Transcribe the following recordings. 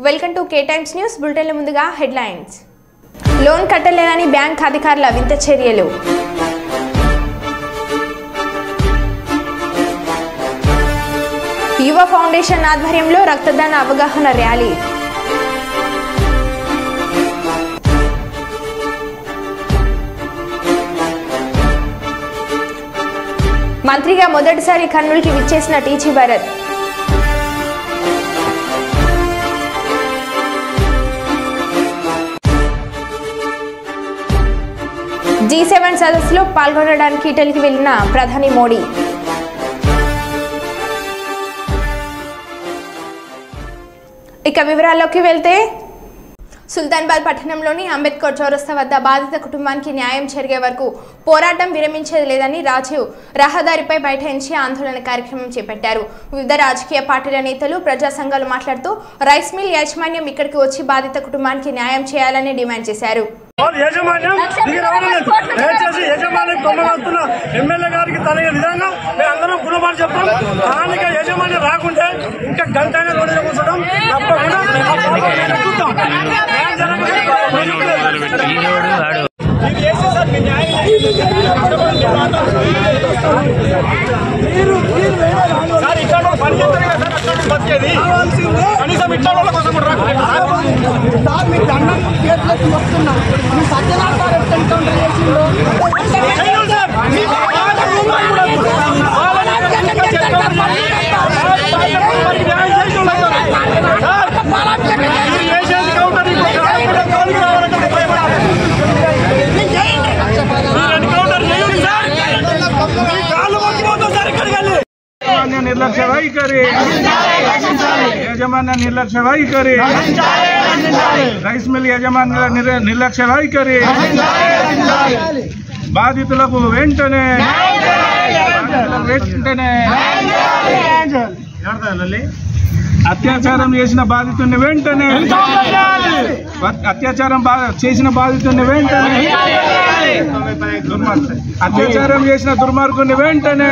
Welcome to K times news బులెటిన్ల ముందుగా headlines. Loan కట్టలేదని బ్యాంక్ అధికారుల వింత చర్యలు. యువ ఫౌండేషన్ ఆధ్వర్యంలో రక్తదాన అవగాహన ర్యాలీ. మంత్రిగా మొదటిసారి కర్నూలుకి విచ్చేసిన టీజీ భరత్. G7 సదస్సులో పాల్గొనడానికి ఇటలీకి వెళ్లిన ప్రధాని మోడీ. ఇక వివరాల్లోకి వెళ్తే సుల్తానాబాద్ పట్టణంలోని అంబేద్కర్ చౌరస్తా వద్ద బాధిత కుటుంబానికి న్యాయం జరిగే వరకు పోరాటం విరమించేది లేదని రాజీవ్ రహదారిపై బైఠాయించి ఆందోళన కార్యక్రమం చేపట్టారు. వివిధ రాజకీయ పార్టీల నేతలు, ప్రజా సంఘాలు మాట్లాడుతూ రైస్ మిల్ యాజమాన్యం ఇక్కడికి వచ్చి బాధిత కుటుంబానికి న్యాయం చేయాలని డిమాండ్ చేశారు. ఎమ్మెల్యే గారికి తగిన విధంగా మేము అందరం గుణపాటు చెప్తాం. స్థానిక యజమాని రాకుంటే ఇంకా గంట అయినా రోజులు కూర్చోడం తప్పకుండా సార్ ఇక్కడ పని చేస్తారు కదా సార్, అక్కడ బతికేది కనీసం ఇట్లా వాళ్ళ కోసం కూడా రాకుండా మీకు దండం చేతులకి వస్తున్నాం. మీ సత్యనారాయణ గారు ఎన్కౌంటర్ చేసిండ్రు నిర్లక్ష్య వైఖరి, యజమాన్య నిర్లక్ష్య వైఖరి, రైస్ మిల్ యజమానుల నిర్లక్ష్య వైఖరి, బాధితులకు వెంటనే అత్యాచారం చేసిన బాధితుడిని వెంటనే అత్యాచారం చేసిన బాధితుడిని వెంటనే అత్యాచారం చేసిన దుర్మార్గుని వెంటనే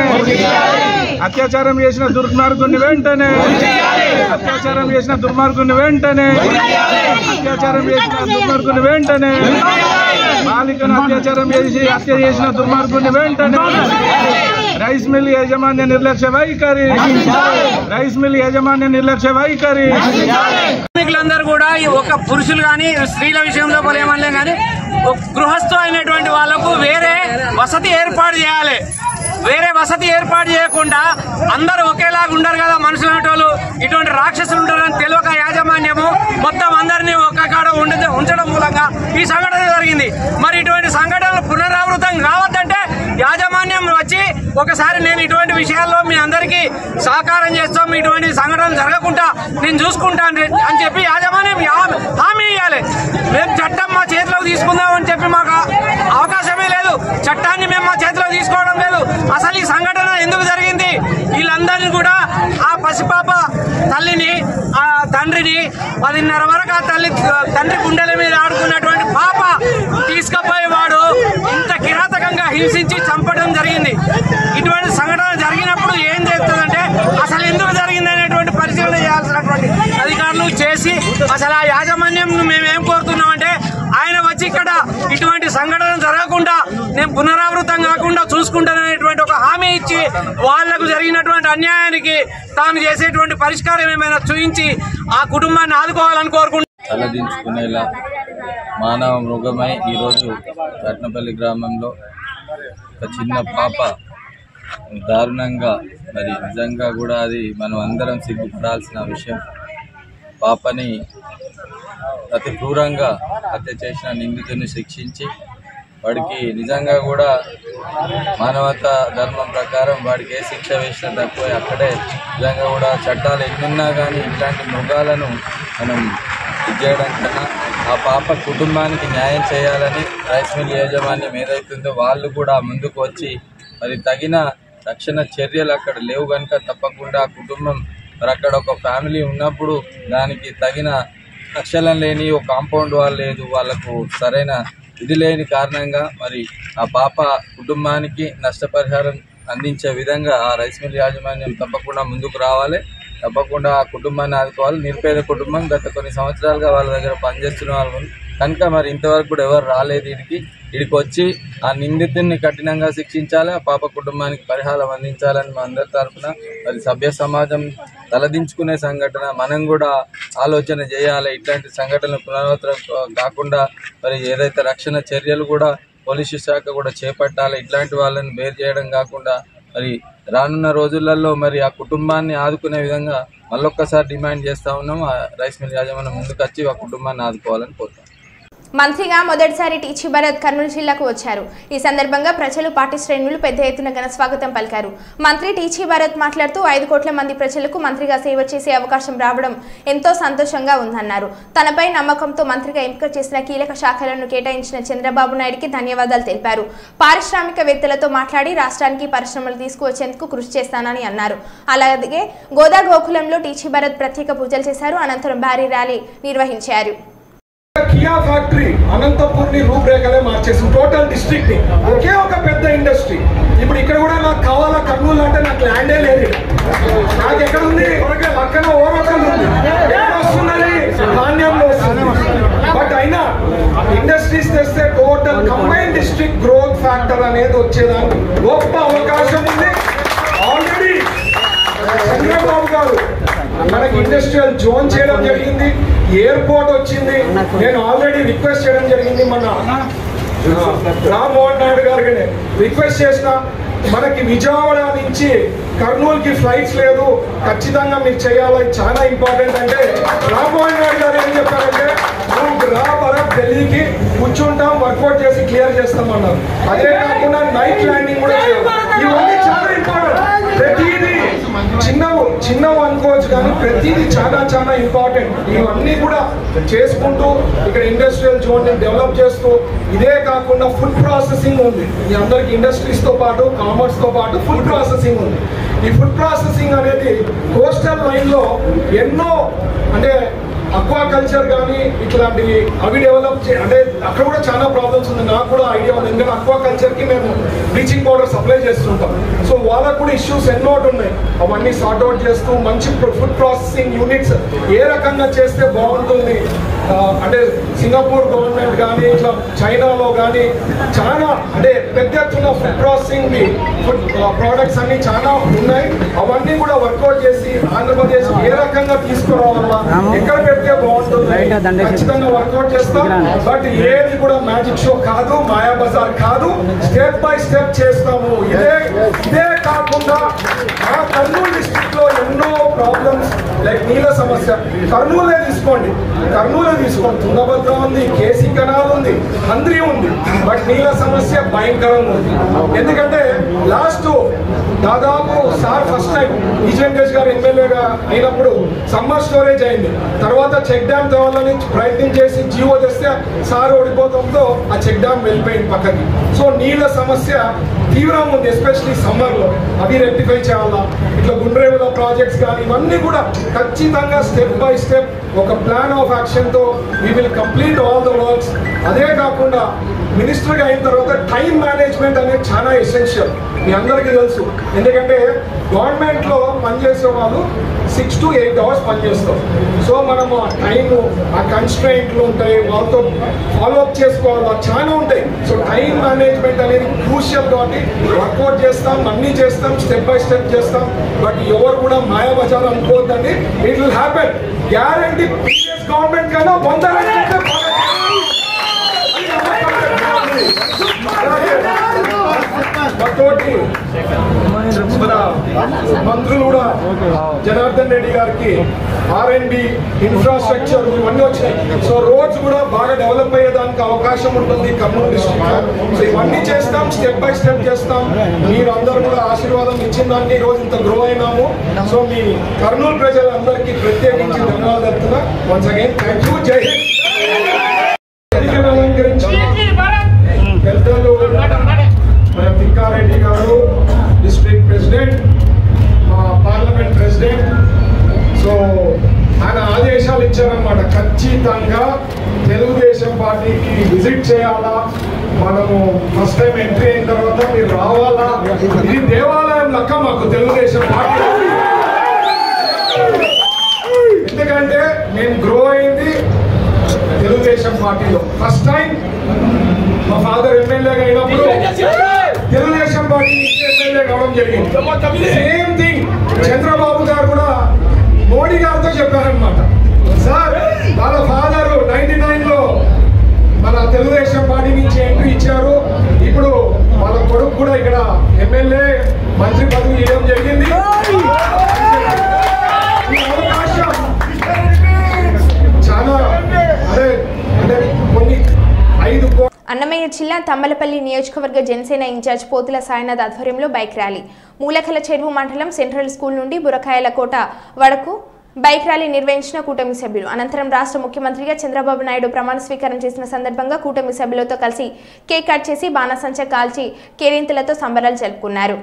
అత్యాచారం చేసిన దుర్మార్గుని వెంటనే అత్యాచారం చేసిన దుర్మార్గుని వెంటనే అత్యాచారం చేసిన దుర్మార్గుని వెంటనే బాలికను అత్యాచారం చేసి హత్య చేసిన దుర్మార్గుని వెంటనే రైస్ మిల్ యాజమాన్య నిర్లక్ష్య వైఖరి, రైస్ మిల్ యాజమాన్య నిర్లక్ష్య వైఖరి. కార్మికులందరూ కూడా ఒక పురుషులు కానీ స్త్రీల విషయంలో ఏమనలే కానీ గృహస్థు అయినటువంటి వాళ్లకు వేరే వసతి ఏర్పాటు చేయాలి. వేరే వసతి ఏర్పాటు చేయకుండా అందరూ ఒకేలాగా ఉండరు కదా మనుషులు అనేటోళ్ళు, ఇటువంటి రాక్షసులు ఉంటారని తెలియక యాజమాన్యము మొత్తం అందరినీ ఒక్క కాడ ఉంచడం మూలంగా ఈ సంఘటన జరిగింది. మరి ఇటువంటి సంఘటనలు పునరావృతం కావద్దంటే యాజమాన్యం వచ్చి ఒకసారి నేను ఇటువంటి విషయాల్లో మీ అందరికీ సహకారం చేస్తాం, ఇటువంటి సంఘటనలు జరగకుండా నేను చూసుకుంటాను అని చెప్పి యాజమాన్యం హామీ ఇవ్వాలి. మేము చట్టం మా చేతిలోకి తీసుకుందామని చెప్పి మాకు అవకాశమే లేదు. చట్టాన్ని మేము మా చేతిలోకి తీసుకోవడం లేదు. అసలు ఈ సంఘటన ఎందుకు జరిగింది? వీళ్ళందరినీ కూడా ఆ పసిపాప తల్లిని, ఆ తండ్రిని 10:30 వరకు ఆ తండ్రి గుండెల మీద ఆడుకున్నటువంటి పాప తీసుకుపోయి వాడు ఇంత కిరాతకంగా హింసించి చంపడం జరిగింది. ఇటువంటి సంఘటన జరిగినప్పుడు ఏం చేస్తుందంటే అసలు ఎందుకు జరిగింది అనేటువంటి పరిశీలన చేయాల్సినటువంటి అధికారులు చేసి అసలు ఆ యాజమాన్యం మేమేం కోరుతున్నామంటే ఆయన వచ్చి ఇక్కడ ఇటువంటి సంఘటన జరగకుండా నేను పునరావృతం కాకుండా చూసుకుంటాననేటువంటి ఒక హామీ ఇచ్చి వాళ్లకు జరిగినటువంటి అన్యాయానికి తాను చేసేటువంటి పరిష్కారం ఏమైనా చూపించి ఆ కుటుంబాన్ని ఆదుకోవాలని కోరుకుంటున్నాను. తలదించుకునేలా మానవ మృగమై ఈరోజు కట్నపల్లి గ్రామంలో ఒక చిన్న పాప దారుణంగా, మరి నిజంగా కూడా అది మనం అందరం సిగ్గుపడాల్సిన విషయం. పాపని అతి క్రూరంగా హత్య చేసిన నిందితుని శిక్షించి వాడికి నిజంగా కూడా మానవతా ధర్మం ప్రకారం వాడికి ఏ శిక్ష వేసినా తక్కువ. అక్కడే నిజంగా కూడా చట్టాలు ఎన్నున్నా కానీ ఇట్లాంటి మృగాలను మనం చేయడం కన్నా ఆ పాప కుటుంబానికి న్యాయం చేయాలని రైస్ మిల్ యాజమాన్యం ఏదైతుందో వాళ్ళు కూడా ముందుకు వచ్చి మరి తగిన రక్షణ చర్యలు అక్కడ లేవు కనుక తప్పకుండా ఆ కుటుంబం మరి అక్కడ ఒక ఫ్యామిలీ ఉన్నప్పుడు దానికి తగిన రక్షణ లేని ఒక కాంపౌండ్ వాల్ లేదు, వాళ్ళకు సరైన ఇది లేని కారణంగా మరి ఆ పాప కుటుంబానికి నష్టపరిహారం అందించే విధంగా ఆ రైస్ మిల్ యాజమాన్యం తప్పకుండా ముందుకు రావాలి. తప్పకుండా ఆ కుటుంబాన్ని ఆదుకోవాలి. నిరుపేద కుటుంబం, గత కొన్ని సంవత్సరాలుగా వాళ్ళ దగ్గర పనిచేస్తున్న వాళ్ళు కనుక మరి ఇంతవరకు కూడా ఎవరు రాలేదు. ఇడికి వచ్చి ఆ నిందితుడిని కఠినంగా శిక్షించాలి, ఆ పాప కుటుంబానికి పరిహారం అందించాలని మా అందరి తరఫున మరి సభ్య సమాజం తలదించుకునే సంఘటన మనం కూడా ఆలోచన చేయాలి. ఇట్లాంటి సంఘటనలు పునరావృతం కాకుండా మరి ఏదైతే రక్షణ చర్యలు కూడా పోలీసు శాఖ కూడా చేపట్టాలి. ఇట్లాంటి వాళ్ళని వేరు చేయడం కాకుండా మరి రానున్న రోజులలో మరి ఆ కుటుంబాన్ని ఆదుకునే విధంగా మళ్ళొక్కసారి డిమాండ్ చేస్తూ ఉన్నాం. ఆ రైస్ మిల్ యాజమాన్యం ముందుకు వచ్చి ఆ కుటుంబాన్ని ఆదుకోవాలని కోరుతాం. మంత్రిగా మొదటిసారి టీచీ భరత్ కర్నూలు జిల్లాకు వచ్చారు. ఈ సందర్భంగా ప్రజలు, పార్టీ శ్రేణులు పెద్ద ఎత్తున ఘన స్వాగతం పలికారు. మంత్రి టీచీ భరత్ మాట్లాడుతూ 5 కోట్ల మంది ప్రజలకు మంత్రిగా సేవ చేసే అవకాశం రావడం ఎంతో సంతోషంగా ఉందన్నారు. తనపై నమ్మకంతో మంత్రిగా ఎంపిక చేసిన కీలక శాఖలను కేటాయించిన చంద్రబాబు నాయుడికి ధన్యవాదాలు తెలిపారు. పారిశ్రామికవేత్తలతో మాట్లాడి రాష్ట్రానికి పరిశ్రమలు తీసుకువచ్చేందుకు కృషి చేస్తానని అన్నారు. అలాగే గోదా గోకులంలో టీచీ భరత్ ప్రత్యేక పూజలు చేశారు. అనంతరం భారీ ర్యాలీ నిర్వహించారు. కియా ఫ్యాక్టరీ అనంతపూర్ ని రూపురేఖలే మార్చేసింది. టోటల్ డిస్ట్రిక్ట్ ని ఒకే ఒక పెద్ద ఇండస్ట్రీ. ఇప్పుడు ఇక్కడ కూడా నాకు కావాలా కర్నూలు అంటే నాకు ల్యాండే లేదు. నాకు ఎక్కడ ఉంది? పక్కన ఓరకల్ ఉంది. వస్తున్నది ధాన్యంలో వస్తుంది. బట్ అయినా ఇండస్ట్రీస్ తెస్తే total combine district growth factor అనేది వచ్చేదానికి గొప్ప అవకాశం ఉంది. ఆల్రెడీ చంద్రబాబు గారు మనకి ఇండస్ట్రియల్ జోన్ చేయడం జరిగింది. ఎయిర్పోర్ట్ వచ్చింది. నేను ఆల్రెడీ రిక్వెస్ట్ చేయడం జరిగింది. మన రామ్మోహన్ నాయుడు గారికి రిక్వెస్ట్ చేసిన మనకి విజయవాడ నుంచి కర్నూలుకి ఫ్లైట్స్ లేదు, ఖచ్చితంగా మీరు చేయాలి, చాలా ఇంపార్టెంట్ అంటే రామ్మోహన్ నాయుడు గారు ఏం చెప్పారంటే నువ్వు రా భరత్ ఢిల్లీకి కూర్చుంటాం, వర్కౌట్ చేసి క్లియర్ చేస్తామన్నారు. అదే కాకుండా నైట్ ల్యాండింగ్ కూడా చేయాలి. ఇవన్నీ చాలా ఇంపార్టెంట్. ప్రతిదీ చిన్నవి అనుకోవచ్చు కానీ ప్రతిదీ చాలా చాలా ఇంపార్టెంట్. ఇవన్నీ కూడా చేసుకుంటూ ఇక్కడ ఇండస్ట్రియల్ జోన్ ని డెవలప్ చేస్తూ, ఇదే కాకుండా ఫుడ్ ప్రాసెసింగ్ ఉంది. మీ అందరికి ఇండస్ట్రీస్ తో పాటు కామర్స్ తో పాటు ఫుడ్ ప్రాసెసింగ్ ఉంది. ఈ ఫుడ్ ప్రాసెసింగ్ అనేది కోస్టల్ లైన్ లో ఎన్నో అంటే అక్వాకల్చర్ కానీ ఇట్లాంటివి అవి డెవలప్ అంటే అక్కడ కూడా చాలా ప్రాబ్లమ్స్ ఉంది. నాకు కూడా ఐడియా ఉంది. ఎందుకంటే అక్వాకల్చర్కి మేము బ్లీచింగ్ పౌడర్ సప్లై చేస్తుంటాం. సో వాళ్ళకు కూడా ఇష్యూస్ ఎన్నో ఉన్నాయి. అవన్నీ సార్ట్అవుట్ చేస్తూ మంచి ఫుడ్ ప్రాసెసింగ్ యూనిట్స్ ఏ రకంగా చేస్తే బాగుంటుంది అంటే సింగపూర్ గవర్నమెంట్ కానీ ఇట్లా చైనాలో కానీ చాలా అంటే పెద్ద ఎత్తున ఫుడ్ ప్రాసెసింగ్ ఫుడ్ ప్రోడక్ట్స్ అన్ని చాలా ఉన్నాయి. అవన్నీ కూడా వర్కౌట్ చేసి ఆంధ్రప్రదేశ్ ఏ రకంగా తీసుకురావాలా, ఎక్కడ పెడితే బాగుంటుంది ఖచ్చితంగా వర్కౌట్ చేస్తాం. బట్ ఏది కూడా మ్యాజిక్ షో కాదు, మాయా బజార్ కాదు, స్టెప్ బై స్టెప్ చేస్తాము. ఇదే కాకుండా మా కర్నూలు డిస్ట్రిక్ట్ లో ఎన్నో ప్రాబ్లమ్స్ లైక్ నీళ్ళ సమస్య. కర్నూలే తీసుకోండి, తుంగభద్ర ఉంది, కేసీ కెనాల్ ఉంది, హంద్రి ఉంది. బట్ నీళ్ళ సమస్య భయంకరంగా ఉంది. ఎందుకంటే లాస్ట్ దాదాపు సార్ ఫస్ట్ టైం విజయ్ గారు ఎమ్మెల్యేగా అయినప్పుడు సమ్మర్ స్టోరేజ్ అయింది. తర్వాత చెక్ డ్యామ్ తేవాలని ప్రయత్నం చేసి జీవో తెస్తే సార్ ఓడిపోవడంతో ఆ చెక్ డ్యామ్ వెళ్ళిపోయింది పక్కకి. సో నీళ్ళ సమస్య తీవ్రంగా ఉంది, ఎస్పెషలీ సమ్మర్ లో. అవి రెక్టిఫై చేయాలా. ఇట్లా గుండ్రేవుల ప్రాజెక్ట్స్ కానీ ఇవన్నీ కూడా ఖచ్చితంగా స్టెప్ బై స్టెప్ ఒక ప్లాన్ ఆఫ్ యాక్షన్ తో we will complete all the works. అదే కాకుండా మినిస్టర్గా అయిన తర్వాత టైం మేనేజ్మెంట్ అనేది చాలా ఎసెన్షియల్. మీ అందరికీ తెలుసు. ఎందుకంటే గవర్నమెంట్ లో పనిచేసే వాళ్ళు 6 to 8 hours పనిచేస్తాం. సో మనము ఆ టైము, ఆ కన్స్ట్రెయింట్లు ఉంటాయి, వాళ్ళతో ఫాలోఅప్ చేసుకోవాలి, చాలా ఉంటాయి. సో టైం మేనేజ్మెంట్ అనేది క్రూషియల్. కాబట్టి వర్కౌట్ చేస్తాం, అన్నీ చేస్తాం, స్టెప్ బై స్టెప్ చేస్తాం. బట్ ఎవరు కూడా మాయాబజార్ అనుకోవద్దండి. It will happen. Guarantee previous government కన్నా 100 మన మంత్రులు కూడా జనార్దన్ రెడ్డి గారికి R&D ఇన్ఫ్రాస్ట్రక్చర్ ఇవన్నీ వచ్చినాయి. సో రోడ్స్ కూడా బాగా డెవలప్ అయ్యేదానికి అవకాశం ఉంటుంది కర్నూలు డిస్ట్రిక్ట్. సో ఇవన్నీ చేస్తాం, స్టెప్ బై స్టెప్ చేస్తాం. మీరు అందరూ కూడా ఆశీర్వాదం ఇచ్చిన దానికి ఈ రోజు ఇంత గ్రో అయినాము. సో మీ కర్నూలు ప్రజలందరికీ ప్రత్యేకించి ధన్యవాదాలు చెప్తున్నా. Once again thank you. జై హింద్. పెద్దలు మన తిక్కారెడ్డి గారు డిస్ట్రిక్ట్ ప్రెసిడెంట్, మా పార్లమెంట్ ప్రెసిడెంట్. సో ఆయన ఆదేశాలు ఇచ్చారనమాట, ఖచ్చితంగా తెలుగుదేశం పార్టీకి విజిట్ చేయాలా, మనము ఫస్ట్ టైం ఎంట్రీ అయిన తర్వాత మీరు రావాలా. ఇది దేవాలయం లెక్క మాకు తెలుగుదేశం పార్టీ. ఎందుకంటే నేను గ్రో అయింది తెలుగుదేశం పార్టీలో. ఫస్ట్ టైం మా ఫాదర్ ఎమ్మెల్యేగా అయినప్పుడు తెలుగుదేశం పార్టీ నుంచి ఎమ్మెల్యే కావడం జరిగింది. సేమ్ థింగ్ చంద్రబాబు గారు కూడా మోడీ గారితో చెప్పారనమాట, సార్ వాళ్ళ ఫాదర్ 99లో మన తెలుగుదేశం పార్టీ నుంచి ఎంట్రీ ఇచ్చారు, ఇప్పుడు వాళ్ళ కొడుకు కూడా ఇక్కడ ఎమ్మెల్యే మంత్రి పదవి ఇవ్వడం జరిగింది. ఈ అవకాశం చాలా అంటే కొన్ని 5 అన్నమయ్య జిల్లా తమ్మలపల్లి నియోజకవర్గ జనసేన ఇన్ఛార్జ్ పోతుల సాయినాథ్ ఆధ్వర్యంలో బైక్ ర్యాలీ. మూలకల చెరువు మండలం సెంట్రల్ స్కూల్ నుండి బురకాయల కోట వరకు బైక్ ర్యాలీ నిర్వహించిన కూటమి సభ్యులు. అనంతరం రాష్ట్ర ముఖ్యమంత్రిగా చంద్రబాబు నాయుడు ప్రమాణ స్వీకారం చేసిన సందర్భంగా కూటమి సభ్యులతో కలిసి కేక్ కట్ చేసి బాణసంచా కాల్చి కేరింతలతో సంబరాలు జరుపుకున్నారు.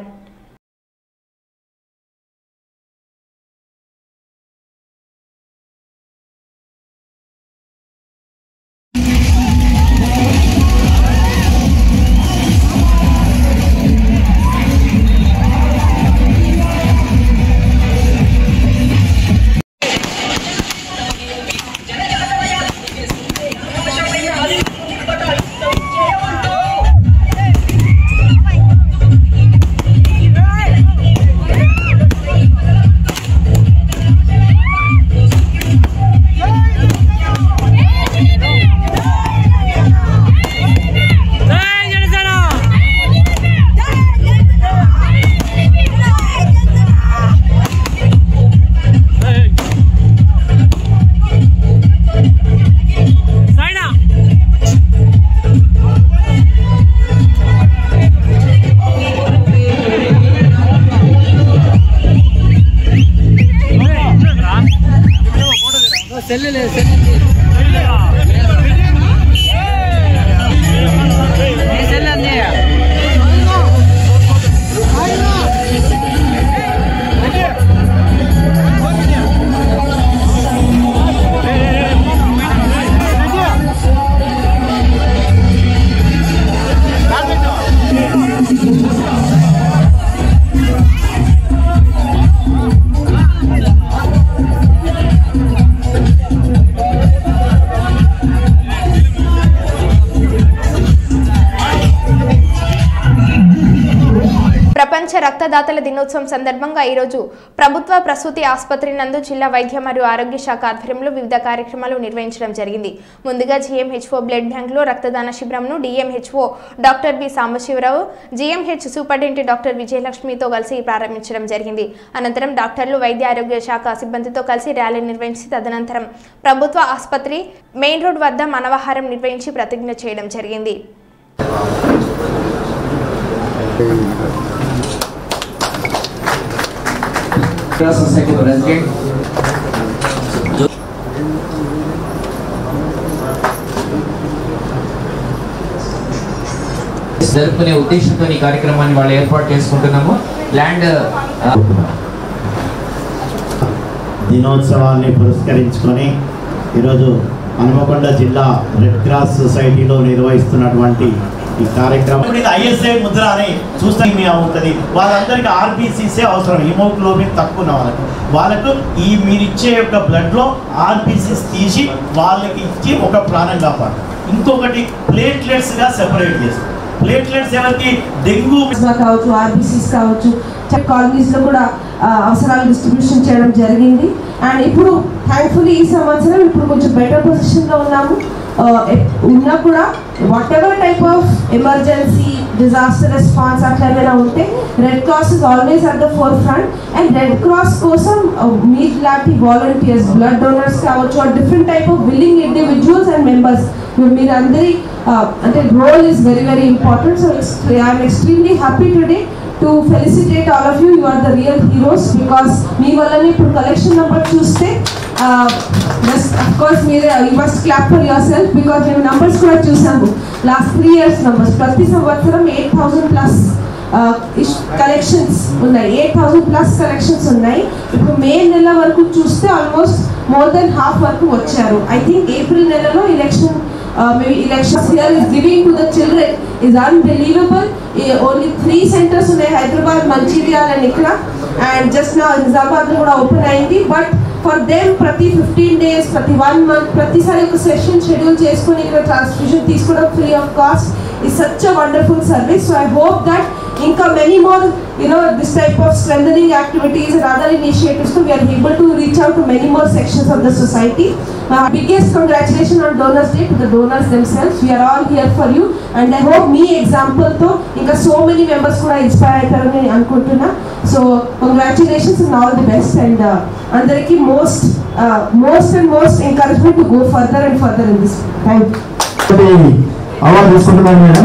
ప్రపంచ రక్తదాతల దినోత్సవం సందర్భంగా ఈరోజు ప్రభుత్వ ప్రసూతి ఆసుపత్రి నందు జిల్లా వైద్య మరియు ఆరోగ్య శాఖ ఆధ్వర్యంలో వివిధ కార్యక్రమాలు నిర్వహించడం జరిగింది. ముందుగా జీఎంహెచ్ఓ బ్లడ్ బ్యాంక్లో రక్తదాన శిబిరంను DMHO doctor B Sambasivarao, GMH superintendent doctor విజయలక్ష్మితో కలిసి ప్రారంభించడం జరిగింది. అనంతరం డాక్టర్లు, వైద్య ఆరోగ్య శాఖ సిబ్బందితో కలిసి ర్యాలీ నిర్వహించి తదనంతరం ప్రభుత్వ ఆసుపత్రి మెయిన్ రోడ్ వద్ద మానవాహారం నిర్వహించి ప్రతిజ్ఞ చేయడం జరిగింది. Society President జరుపుకునే ఉద్దేశంతో ఈ కార్యక్రమాన్ని వాళ్ళు ఏర్పాటు చేసుకుంటున్నాము. ల్యాండ్ దినోత్సవాన్ని పురస్కరించుకొని ఈరోజు హనుమకొండ జిల్లా రెడ్ క్రాస్ సొసైటీలో నిర్వహిస్తున్నటువంటి ఈ కార్యక్రమం ఐఎస్ఐ ముద్ర అని చూస్తే ఉంటుంది. వాళ్ళందరికీ ఆర్బీసీసే అవసరం, హిమోగ్లోబిన్ తక్కువ ఉన్న వాళ్ళకు ఈ మీరిచ్చే యొక్క బ్లడ్లో ఆర్బీసీస్ తీసి వాళ్ళకి ఇచ్చి ఒక ప్రాణం కాపాడు. ఇంకొకటి ప్లేట్లెట్స్గా సెపరేట్ చేస్తాం. ప్లేట్లెట్స్ ఎవరికి డెంగ్యూ కావచ్చు, ఆర్బీసీస్ కావచ్చు, కాలనీస్లో కూడా అవసరాలు డిస్ట్రిబ్యూషన్ చేయడం జరిగింది. అండ్ ఇప్పుడు థ్యాంక్ఫుల్లీ ఈ సంవత్సరం ఇప్పుడు కొంచెం బెటర్ పొజిషన్లో ఉన్నాము. ఉన్నా కూడా what ever type of emergency disaster response అట్లా ఏమైనా ఉంటే red cross is always at the forefront. And red cross కోసం మీలాంటి వాలంటీర్స్, బ్లడ్ డోనర్స్ కావచ్చు, different type of willing individuals and members మీరు అందరి అంటే role is very very important. So I'm extremely happy today to felicitate all of you. You are the real heroes because మీ వల్లనే ఇప్పుడు collection number చూస్తే of course you must clap for yourself because మేము numbers కూడా చూసాము. Last 3 years numbers ప్రతి సంవత్సరం 8,000+ collections ఉన్నాయి. 8,000+ collections ఉన్నాయి. ఇప్పుడు మే నెల వరకు చూస్తే ఆల్మోస్ట్ మోర్ దెన్ హాఫ్ వరకు వచ్చారు. ఐ థింక్ ఏప్రిల్ నెలలో maybe elections here is giving to the children is unbelievable. Only 3 centers ఉన్నాయి, Hyderabad, Mancherial and Ikra, and just now Nizamabad lo kuda open ayindi. But for them ప్రతి 15 days, ప్రతి 1 month, ప్రతిసారి ఒక session schedule చేసుకొని ఇక్కడ transfusion తీసుకోవడం free of cost is such a wonderful service. So I hope that inka many more this type of strengthening activities and other initiatives, so we are able to reach out to many more sections of the society. Biggest congratulations on Donors Day to the donors themselves. We are all here for you, and I hope me example tho inka so many members kuda inspire aytarani anukuntunna. So congratulations and all the best, and andariki most encouragement to go further and further in this. Thank you. Award తీసుకుంటున్నాను madam.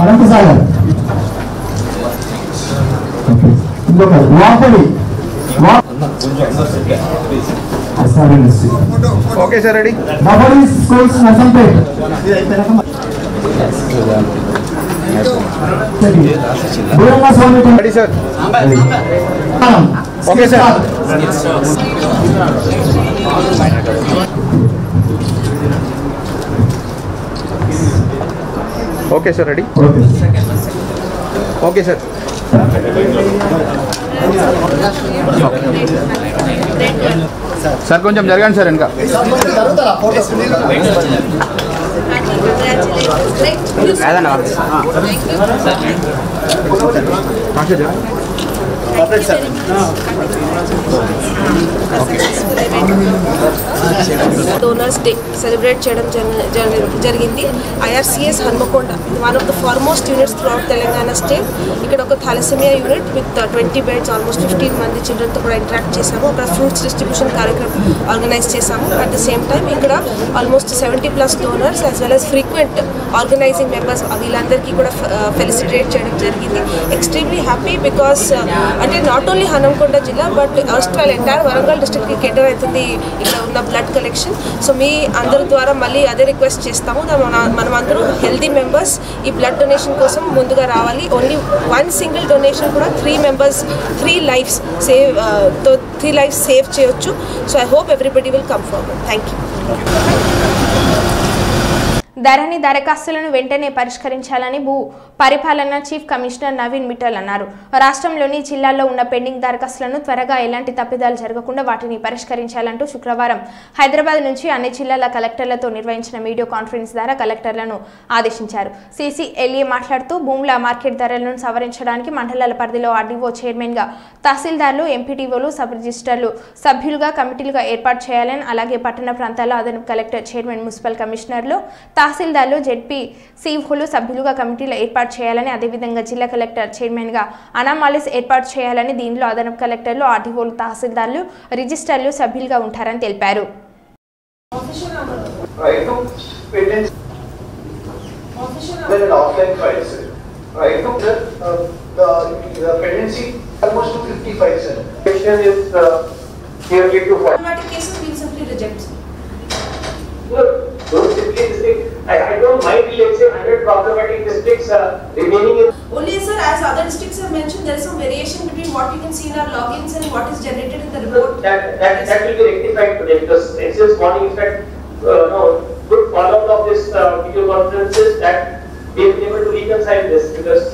Anantasagar ఇంకొక వాపడి okay sir ready వాపడి schools Narsampet ready sir okay sir okay sir ready okay sir sir కొంచెం జరగండి sir ఇంకా donors day celebrate చేయడం జరిగింది. IRCS Hanamkonda, one of the foremost units throughout Telangana state. ఇక్కడ ఒక thalassemia unit with 20 beds, almost 15 మంది చిల్డ్రన్తో కూడా ఇంటరాక్ట్ చేశాము. అక్కడ ఫ్రూట్స్ డిస్ట్రిబ్యూషన్ కార్యక్రమం ఆర్గనైజ్ చేశాము. అట్ ద సేమ్ టైం ఇక్కడ almost 70+ donors as well as frequent organising members వీళ్ళందరికీ కూడా ఫెలిసిటేట్ చేయడం జరిగింది. ఎక్స్ట్రీమ్లీ హ్యాపీ బికాస్ అంటే నాట్ ఓన్లీ హన్మకొండ జిల్లా బట్ ఆస్ట్రేల్ ఎంటైర్ వరంగల్ డిస్ట్రిక్ట్కి కేటర్ అవుతుంది ఇక్కడ ఉన్న బ్లడ్ కలెక్షన్. సో మీ అందరి ద్వారా మళ్ళీ అదే రిక్వెస్ట్ చేస్తాము, మనం అందరూ హెల్దీ మెంబర్స్ ఈ బ్లడ్ డొనేషన్ కోసం ముందుగా రావాలి. ఓన్లీ 1 single డొనేషన్ కూడా 3 members 3 lives సేవ్ చేయొచ్చు. So I hope everybody will come forward. Thank you. Dharani దరఖాస్తులను వెంటనే పరిష్కరించాలని భూ పరిపాలన చీఫ్ కమిషనర్ నవీన్ మిట్టల్ అన్నారు. రాష్ట్రంలోని జిల్లాల్లో ఉన్న పెండింగ్ దరఖాస్తులను త్వరగా ఎలాంటి తప్పిదాలు జరగకుండా వాటిని పరిష్కరించాలంటూ శుక్రవారం హైదరాబాద్ నుంచి అన్ని జిల్లాల కలెక్టర్లతో నిర్వహించిన వీడియో కాన్ఫరెన్స్ ద్వారా కలెక్టర్లను ఆదేశించారు. CCLA మాట్లాడుతూ భూముల మార్కెట్ ధరలను సవరించడానికి మండలాల పరిధిలో RDO చైర్మన్గా తహసీల్దార్లు, ఎంపీటీఓలు, సబ్ రిజిస్టర్లు సభ్యులుగా కమిటీలుగా ఏర్పాటు చేయాలని, అలాగే పట్టణ ప్రాంతాల్లో అదనపు కలెక్టర్, చైర్మన్, మున్సిపల్ కమిషనర్లు, తహసీల్దార్లు, జెడ్పీ సీఓలు సభ్యులుగా కమిటీలు ఏర్పాటు చేయాలని, అదేవిధంగా జిల్లా కలెక్టర్ చైర్మన్గా అనామాలిస్ ఏర్పాటు చేయాలని, దీనిలో అదనపు కలెక్టర్లు, RDOలు, తహసీల్దార్లు, రిజిస్టర్లు సభ్యులుగా ఉంటారని తెలిపారు. I don't mind, let's say 100 problematic districts remaining in. Only sir, as other districts have mentioned, there is some variation between what you can see in our logins and what is generated in the report. That will be rectified today because since morning, in fact, good follow-up of this video conferences that we have been able to reconcile this because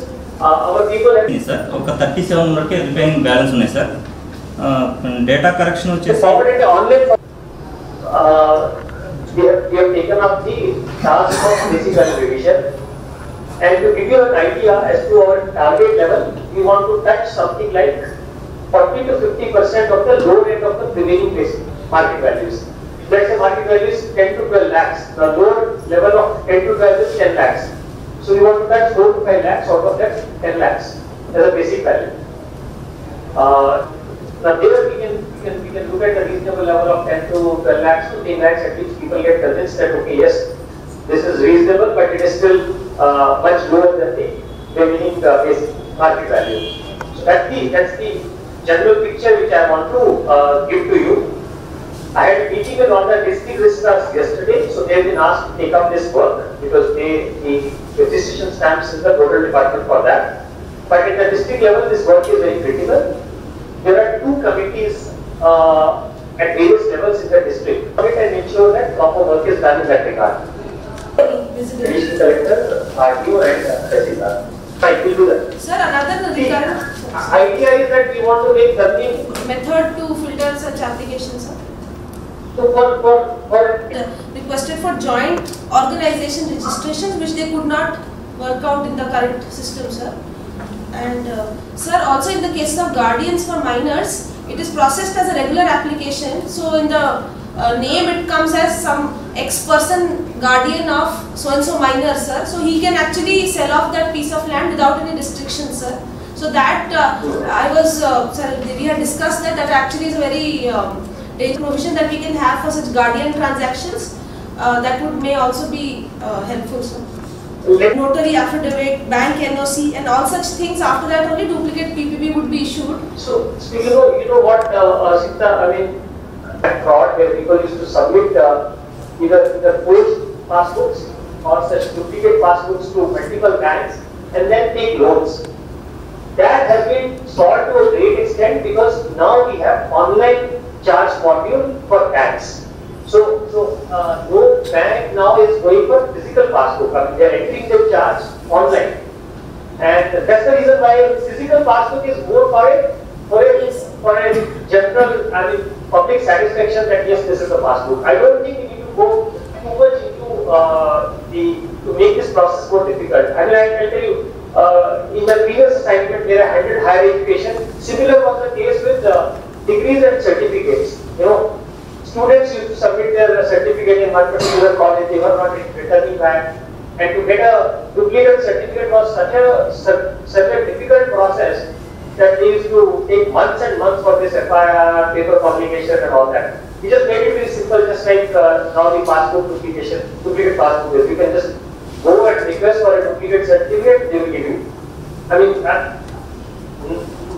our people have. Sir, okay, 37 repaying balance ఉన్నాయి sir. Data correction వచ్చేసి. Online. We have taken up the task of basic revision, and to give you an idea as to our target level, we want to touch something like 40 to 50% of the low end of the prevailing market values. Let's say market value is 10 to 12 lakhs. The lower level of 10 to 12 is 10 lakhs. So we want to touch 4 to 5 lakhs out of that 10 lakhs as a basic value. Now there we can look at a reasonable level of 10 to 12 lakhs to 10 lakhs at least people get convinced that okay, yes, this is reasonable, but it is still much lower than the remaining basic market value. So that's the general picture which I want to give to you. I had a meeting with all the district registrars yesterday, so they have been asked to take up this work because the registration stamps is the total department for that. But at the district level, this work is very critical. There are 2 committees at various levels in the district and ensure that proper work is done in that regard. Additional Collector, RTO and Tehsildar. I will do that. Sir, another regarding idea is that we want to make something method to filter such applications, sir. So for requested for joint organization registrations which they could not work out in the current system, sir. And sir, also in the case of guardians for minors, it is processed as a regular application. So in the name it comes as some ex-person guardian of so-and-so minor, sir. So he can actually sell off that piece of land without any restrictions, sir. So that sir, we had discussed that actually is a very provision that we can have for such guardian transactions. That may also be helpful, sir. Notary affidavit, bank NOC, and all such things. After that, only duplicate PPP would be issued. So you know what, Sita, I mean, fraud where people used to submit either forged passbooks or such duplicate passbooks to multiple banks and then take loans. That has been solved to a great extent because now we have online charge module for banks. So no bank now is going for physical passbook. I mean, they are entering their charge online, and that's the reason why physical passbook is more for a general, I mean, public satisfaction that yes, this is a passbook. I don't think we need to go too much into to make this process more difficult. I mean, I'll tell you, in my previous assignment where I handled higher education, similar was the case with degrees and certificates. You know, students used to submit their certificate in one particular college, they were not returning back, and to get a duplicate certificate was such a difficult process that they used to take months and months for this FIR, paper publication and all that. We just made it very simple, just like now the passport duplicate passport is. You can just go and request for a duplicate certificate, they will give you. I mean,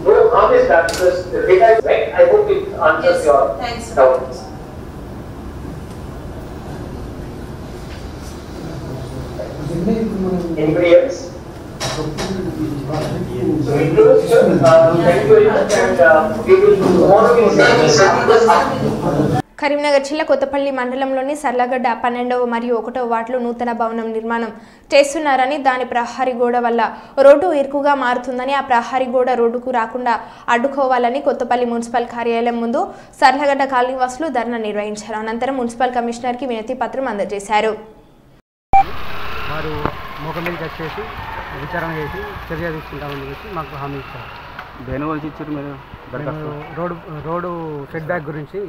no harm is done because the data is right. I hope it answers your doubts. Anybody else? So we close, sir. Thank you very much, and we will tomorrow we will Karimnagar జిల్లా కొత్తపల్లి మండలంలోని సర్లగడ్డ 12వ మరియు 1వ వార్డులో నూతన భవనం నిర్మాణం చేస్తున్నారని, దాని ప్రహరీ గోడ వల్ల రోడ్డు ఇరుకుగా మారుతుందని, ఆ ప్రహరీ గోడ రోడ్డుకు రాకుండా అడ్డుకోవాలని కొత్తపల్లి మున్సిపల్ కార్యాలయం ముందు సర్లగడ్డ కాలనీ వాసులు ధర్నా నిర్వహించారు. అనంతరం మున్సిపల్ కమిషనర్కి వినతి పత్రం అందజేశారు. వారు మోకమీదకి వచ్చేసి విచారణ చేసి చర్య తీసుకుంటామని చెప్పి మాకు హామీ ఇచ్చారు. దేని గురించి ఇచ్చారు మీరు? రోడ్డు సెట్ బ్యాక్ గురించి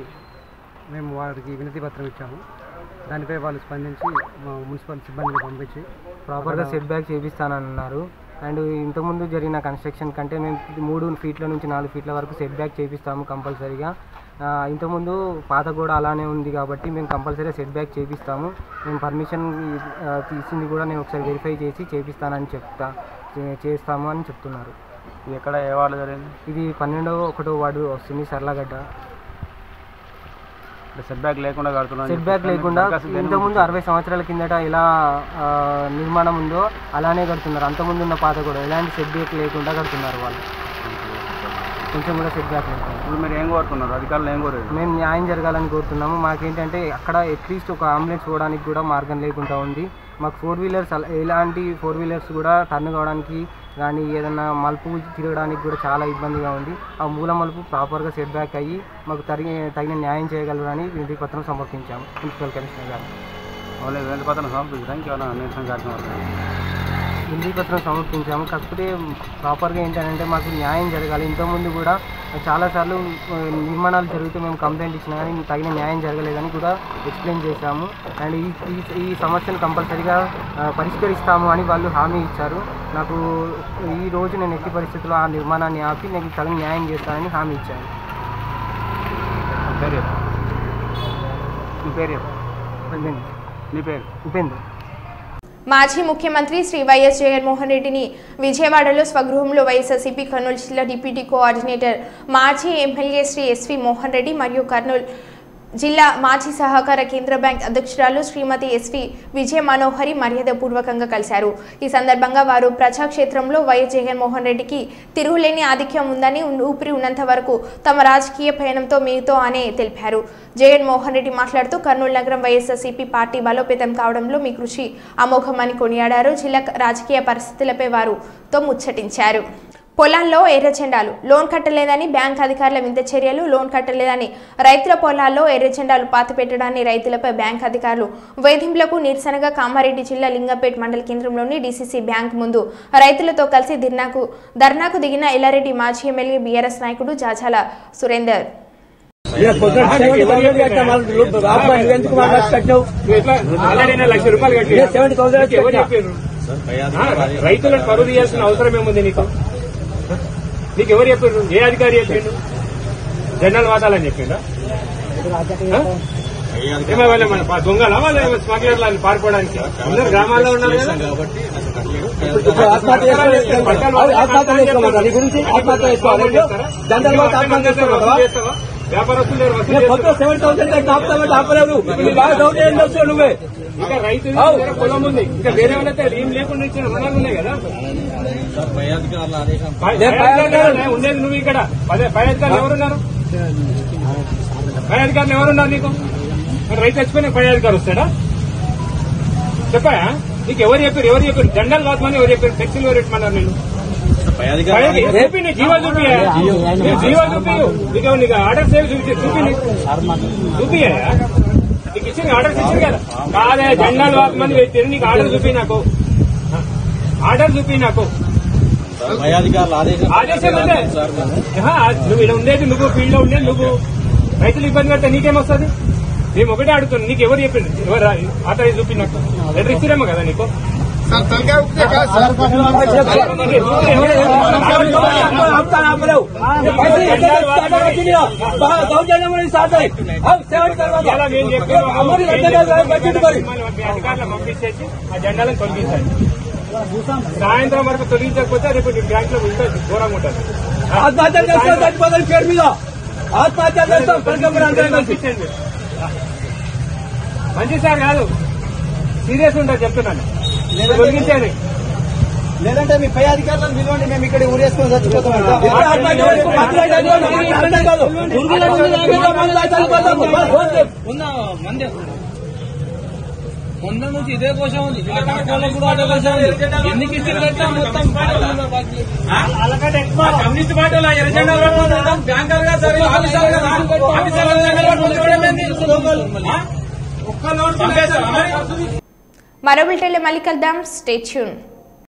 మేము వారికి వినతి పత్రం ఇచ్చాము. దానిపై వాళ్ళు స్పందించి మా మున్సిపల్ సిబ్బందిని పంపించి ప్రాపర్గా సెట్ బ్యాక్ చేపిస్తానన్నారు. అండ్ ఇంతకుముందు జరిగిన కన్స్ట్రక్షన్ కంటే మేము 3 ఫీట్ల నుంచి 4 ఫీట్ల వరకు సెట్ బ్యాక్ చేపిస్తాము కంపల్సరీగా. ఇంతకుముందు పాత కూడా అలానే ఉంది కాబట్టి మేము కంపల్సరీగా సెట్ బ్యాక్ చేపిస్తాము. మేము పర్మిషన్ తీసింది కూడా నేను ఒకసారి వెరిఫై చేసి చేపిస్తానని చేస్తాము అని చెప్తున్నారు. ఇది ఎక్కడ ఏ వార్డు జరిగింది? ఇది 12వ 1వ వార్డు వస్తుంది సర్లగడ్డ. సెట్ బ్యాక్ లేకుండా కడుతున్నారు. సెట్ బ్యాక్ లేకుండా ఇంతకుముందు 60 సంవత్సరాల కిందట ఎలా నిర్మాణం ఉందో అలానే కడుతున్నారు. అంతకుముందు ఉన్న పాత కూడా ఎలాంటి సెట్ బ్యాక్ లేకుండా కడుతున్నారు వాళ్ళు. కొంచెం కూడా సెట్ బ్యాక్ లేదు. ఇప్పుడు మీరు ఏం కోరుతున్నారు? అధికారులు ఏం కోరారు? మేము న్యాయం జరగాలని కోరుతున్నాము. మాకేంటంటే అక్కడ అట్లీస్ట్ ఒక అంబులెన్స్ పోవడానికి కూడా మార్గం లేకుండా ఉంది. మాకు 4 వీలర్స్ ఎలాంటి 4 వీలర్స్ కూడా టర్న్ కావడానికి కానీ ఏదైనా మలుపు తిరగడానికి కూడా చాలా ఇబ్బందిగా ఉంది. ఆ మూల మలుపు ప్రాపర్గా సెట్ బ్యాక్ అయ్యి మాకు తగిన న్యాయం చేయగలరని వినతి పత్రం సమర్పించాము మున్సిపల్ కమిషనర్ గారు. వినతి పత్రం సమర్పించడానికి నిరసన కార్యక్రమం వినతి పత్రం సమర్పించాము. కాకపోతే ప్రాపర్గా ఏంటంటే మాకు న్యాయం జరగాలి. ఇంతకుముందు కూడా చాలాసార్లు నిర్మాణాలు జరిగితే మేము కంప్లైంట్ ఇచ్చినా కానీ తగిన న్యాయం జరగలేదని కూడా ఎక్స్ప్లెయిన్ చేశాము. అండ్ ఈ సమస్యను కంపల్సరీగా పరిష్కరిస్తాము అని వాళ్ళు హామీ ఇచ్చారు. నాకు ఈ రోజు నేను ఎట్టి పరిస్థితుల్లో ఆ నిర్మాణాన్ని ఆపి నేను తగిన న్యాయం చేస్తానని హామీ ఇచ్చాను. మీ పేరు? ఉపేంద్ర. మాజీ ముఖ్యమంత్రి శ్రీ వైఎస్ జగన్మోహన్ రెడ్డిని విజయవాడలో స్వగృహంలో వైఎస్ఆర్సీపీ కర్నూలు జిల్లా డిప్యూటీ కోఆర్డినేటర్ మాజీ ఎమ్మెల్యే శ్రీ ఎస్వి మోహన్ రెడ్డి మరియు కర్నూలు జిల్లా మాజీ సహకార కేంద్ర బ్యాంక్ అధ్యక్షురాలు శ్రీమతి ఎస్వి విజయ మనోహరి మర్యాదపూర్వకంగా కలిశారు. ఈ సందర్భంగా వారు ప్రజాక్షేత్రంలో వైఎస్ జగన్మోహన్ రెడ్డికి తిరుగులేని ఆధిక్యం ఉందని, ఊపిరి ఉన్నంత వరకు తమ రాజకీయ పయనంతో మీతో అని తెలిపారు. జగన్మోహన్ రెడ్డి మాట్లాడుతూ కర్నూలు నగరం వైఎస్ఆర్సీపీ పార్టీ బలోపేతం కావడంలో మీ కృషి అమోఘమని కొనియాడారు. జిల్లా రాజకీయ పరిస్థితులపై వారితో ముచ్చటించారు. పొలాల్లో ఎర్రజెండాలు, లోన్ కట్టలేదని బ్యాంక్ అధికారుల వింత చర్యలు, లోన్ కట్టలేదని రైతుల పొలాల్లో ఎర్రజెండాలు పాతిపెట్టడాన్ని రైతులపై బ్యాంక్ అధికారులు వేధింపులకు నిరసనగా కామారెడ్డి జిల్లా లింగంపేట్ మండల కేంద్రంలోని డీసీసీ బ్యాంక్ ముందు రైతులతో కలిసి ధర్నాకు దిగిన ఎల్లారెడ్డి మాజీ ఎమ్మెల్యే బీఆర్ఎస్ నాయకుడు జాజాల సురేందర్. రైతులకు పరువు తీయాల్సిన అవసరం ఏముంది నీకు ఎవరు చెప్పారు? ఏ అధికారి చెప్పిండు? జనరల్ వాదాలని చెప్పిండా? ఏమైనా మన దొంగలా వాళ్ళు స్మగ్లర్లు అని పారిపోవడానికి అందరు గ్రామాల్లో ఉన్నారు కదా. వ్యాపారస్తులు ఇంకా రైతు పొలం ఉంది, ఇంకా వేరే వాళ్ళైతే ఏం లేకుండా ఇచ్చిన రుణాలు ఉన్నాయి కదా. ఉండేది నువ్వు ఇక్కడ. పై అధికారులు ఎవరున్నారు? పై అధికారులు ఎవరున్నారు నీకు? రైతు చచ్చిపోయిన పై అధికారు వస్తాడా? చెప్పాయా? నీకు ఎవరు చెప్పారు? జెండాలు వాదమని ఎవరు చెప్పారు? ఫ్లెక్సీలు ఎవరు పెట్టమన్నారు? నేను చూపి నీ జీవో చూపియా, జీవో చూపియు. నీకు ఆర్డర్స్ ఏవి చూపియా? నీకు ఇచ్చింది ఆర్డర్స్ ఇచ్చింది కదా. కాదే జెండాలు వాదమని పెట్టారు. నీకు ఆర్డర్ చూపి, నాకు ఆర్డర్ చూపి. నాకు ఆదేశం అంటే నువ్వు ఇలా ఉండేది, నువ్వు ఫీల్డ్ లో ఉండేది, నువ్వు రైతులు ఇబ్బంది పడితే నీకేమొస్తుంది? మేము ఒకటే అడుగుతున్నాం, నీకు ఎవరు చెప్పింది? ఎవరు ఆథరైజ్ చూపి? నాకు లెటర్ ఇచ్చిరేమో కదా నీకు. అధికారులు పంపించేసి ఆ జెండాలను తొలగించాలి. సాయంత్రం వరకు తొలగించకపోతే రేపు బ్యాంక్ లో ఉంటుంది, ఘోరంగా ఉంటుంది. మంచి సార్ కాదు, సీరియస్ ఉంటుంది చెప్తున్నాను. తొలగించాను. లేదంటే మీ పై అధికారులను పిలవండి, మేము ఇక్కడ ఊరేసుకొని చచ్చిపోతాం. మొన్న నుంచి ఇదే కోసం ఉంది, కూడా అదే కోసం ఉంది. ఎందుకు ఇచ్చిన మొత్తం కమ్యూనిస్ట్ పార్టీలో ఎర్రజెండా బ్యాంకర్ గా మరో బిల్టెన్లో మళ్ళీ కలుద్దాం. Stay tune.